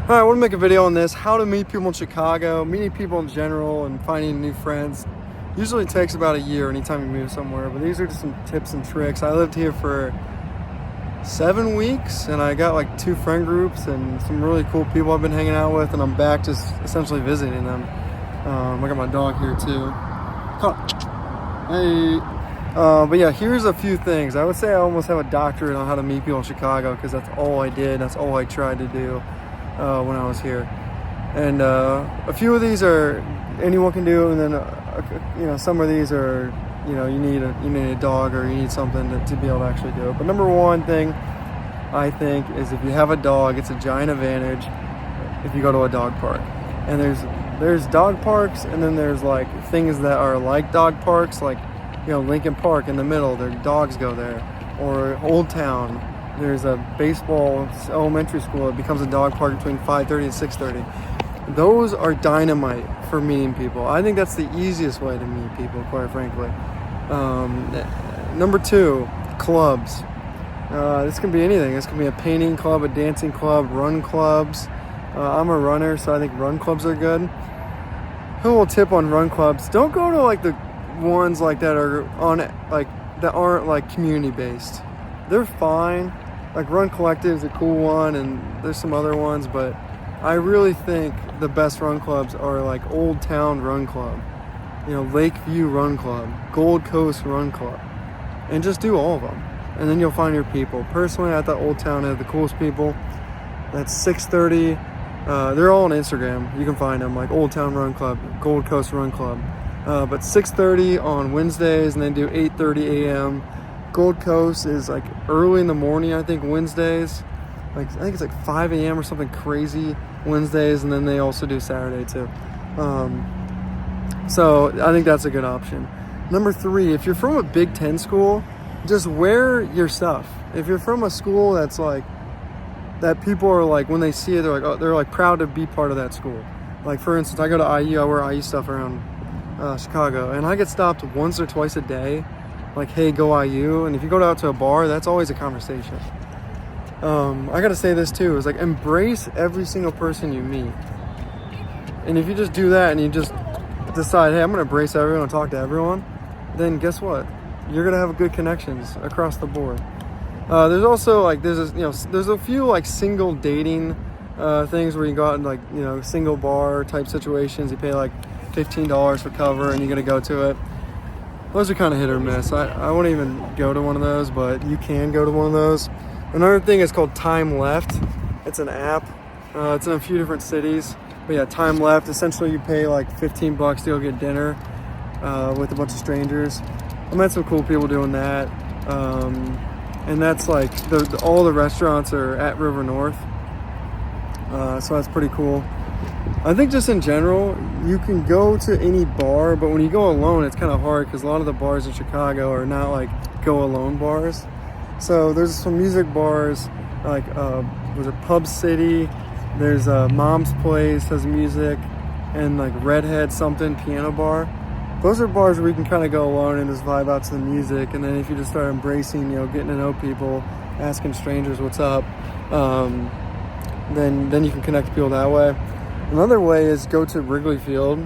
Alright, I want to make a video on this, how to meet people in Chicago, meeting people in general, and finding new friends. Usually takes about a year anytime you move somewhere, but these are just some tips and tricks. I lived here for 7 weeks, and I got like 2 friend groups and some really cool people I've been hanging out with, and I'm back just essentially visiting them. I got my dog here too. Hey. But yeah, here's a few things. I would say I almost have a doctorate on how to meet people in Chicago because that's all I did. That's all I tried to do when I was here. And a few of these are anyone can do, and then some of these are you need a dog or you need something to be able to actually do it. But number one thing I think is if you have a dog, it's a giant advantage if you go to a dog park. And there's dog parks, and then there's like things that are like dog parks, like Lincoln Park in the middle. Their dogs go there, or Old Town. There's a baseball elementary school. It becomes a dog park between 5:30 and 6:30. Those are dynamite for meeting people. I think that's the easiest way to meet people, quite frankly. Number 2, clubs. This can be anything. This can be a painting club, a dancing club, run clubs. I'm a runner, so I think run clubs are good. A little tip on run clubs: don't go to like the ones like that are on like that aren't like community based. They're fine. Like Run Collective is a cool one, and there's some other ones, but I really think the best run clubs are like Old Town Run Club, Lakeview Run Club, Gold Coast Run Club, and just do all of them, and then you'll find your people. Personally, I thought Old Town had the coolest people. That's 6:30. They're all on Instagram. You can find them like Old Town Run Club, Gold Coast Run Club. But 6:30 on Wednesdays, and then do 8:30 a.m. Gold Coast is like early in the morning, I think, Wednesdays. I think it's like 5 a.m. or something crazy Wednesdays, and then they also do Saturday too. So I think that's a good option. Number 3, if you're from a Big Ten school, just wear your stuff. If you're from a school that's like, that people are like, when they see it, they're like proud to be part of that school. Like for instance, I go to IU, I wear IU stuff around Chicago, and I get stopped once or twice a day, like, hey, go IU. And if you go out to a bar, that's always a conversation. I gotta say this too, is like, embrace every single person you meet. And if you just do that and you just decide, hey, I'm gonna embrace everyone and talk to everyone, then guess what? You're gonna have good connections across the board. There's also like there's a few like single dating things where you go out and like single bar type situations. You pay like $15 for cover and you're gonna go to it. Those are kind of hit or miss. I wouldn't even go to one of those, but you can go to one of those. Another thing is called Time Left. It's an app. It's in a few different cities. But yeah, Time Left. Essentially, you pay like $15 to go get dinner with a bunch of strangers. I met some cool people doing that. And that's like all the restaurants are at River North. So that's pretty cool. I think just in general, you can go to any bar, but when you go alone, it's kind of hard because a lot of the bars in Chicago are not like go alone bars. So there's some music bars, like was it Pub City? There's Mom's Place has music, and like Redhead something piano bar. Those are bars where you can kind of go alone and just vibe out to the music. And then if you just start embracing, getting to know people, asking strangers what's up, then you can connect people that way. Another way is go to Wrigley Field,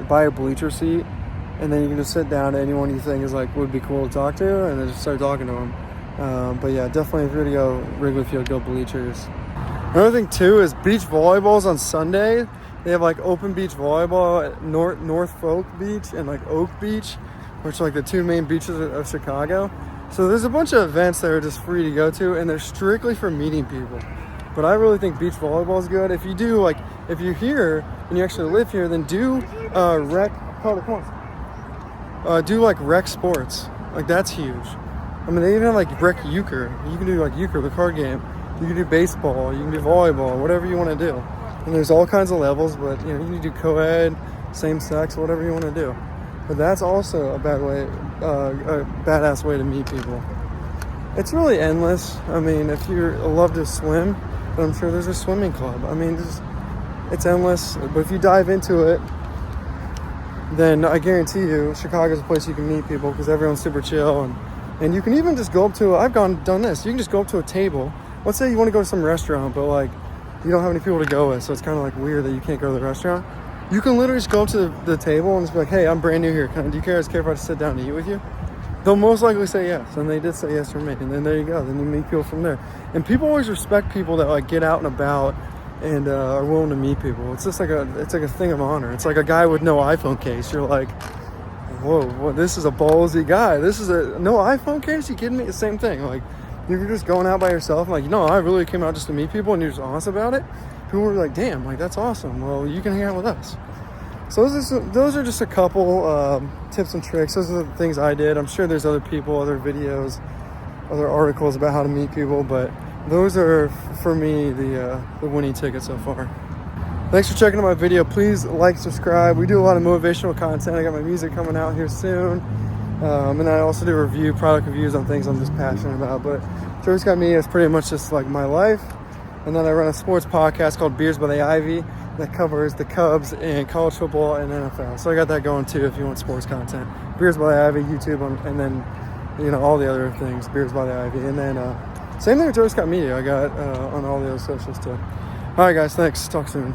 buy a bleacher seat, and then you can just sit down to anyone you think is like would be cool to talk to, and then just start talking to them. But yeah, definitely if you're gonna go Wrigley Field, go bleachers. Another thing too is beach volleyballs on Sunday. They have like open beach volleyball at North Folk Beach and like Oak Beach, which are like the 2 main beaches of Chicago. So there's a bunch of events that are just free to go to, and they're strictly for meeting people. But I really think beach volleyball is good. If you're here and you actually live here, then do rec sports. Like that's huge. I mean, they even have like rec euchre. You can do like euchre, the card game. You can do baseball. You can do volleyball. Whatever you want to do. And there's all kinds of levels, but you can do co-ed, same sex, whatever you want to do. But that's also a badass way to meet people. It's really endless. I mean, if you love to swim, but I'm sure there's a swimming club. I mean, it's endless. But if you dive into it, then I guarantee you, Chicago's a place you can meet people because everyone's super chill, and you can even just go up to. Done this. You can just go up to a table. Let's say you want to go to some restaurant, but like you don't have any people to go with, so it's kind of like weird that you can't go to the restaurant. You can literally just go up to the table and just be like, hey, I'm brand new here. Do you guys care if I just sit down to eat with you? They'll most likely say yes, and they did say yes for me. And then there you go. Then you meet people from there. And people always respect people that like get out and about and are willing to meet people. It's just like a thing of honor. It's like a guy with no iPhone case. You're like, whoa, this is a ballsy guy. This is a no iPhone case? You kidding me? The same thing. Like, you're just going out by yourself. I'm like, no, I really came out just to meet people, and you're just honest about it. People were like, damn, like that's awesome. Well, you can hang out with us. So those are just a couple tips and tricks. Those are the things I did. I'm sure there's other people, other videos, other articles about how to meet people, but those are, for me, the winning ticket so far. Thanks for checking out my video. Please like, subscribe. We do a lot of motivational content. I got my music coming out here soon. And I also do product reviews on things I'm just passionate about. But Joey's Got Me is pretty much just like my life. And then I run a sports podcast called Beers by the Ivy that covers the Cubs and college football and NFL. So I got that going too if you want sports content. Beers by the Ivy, YouTube, and then, all the other things, Beers by the Ivy. And then same thing with Joey's Got Media. I got on all the other socials too. All right, guys, thanks. Talk soon.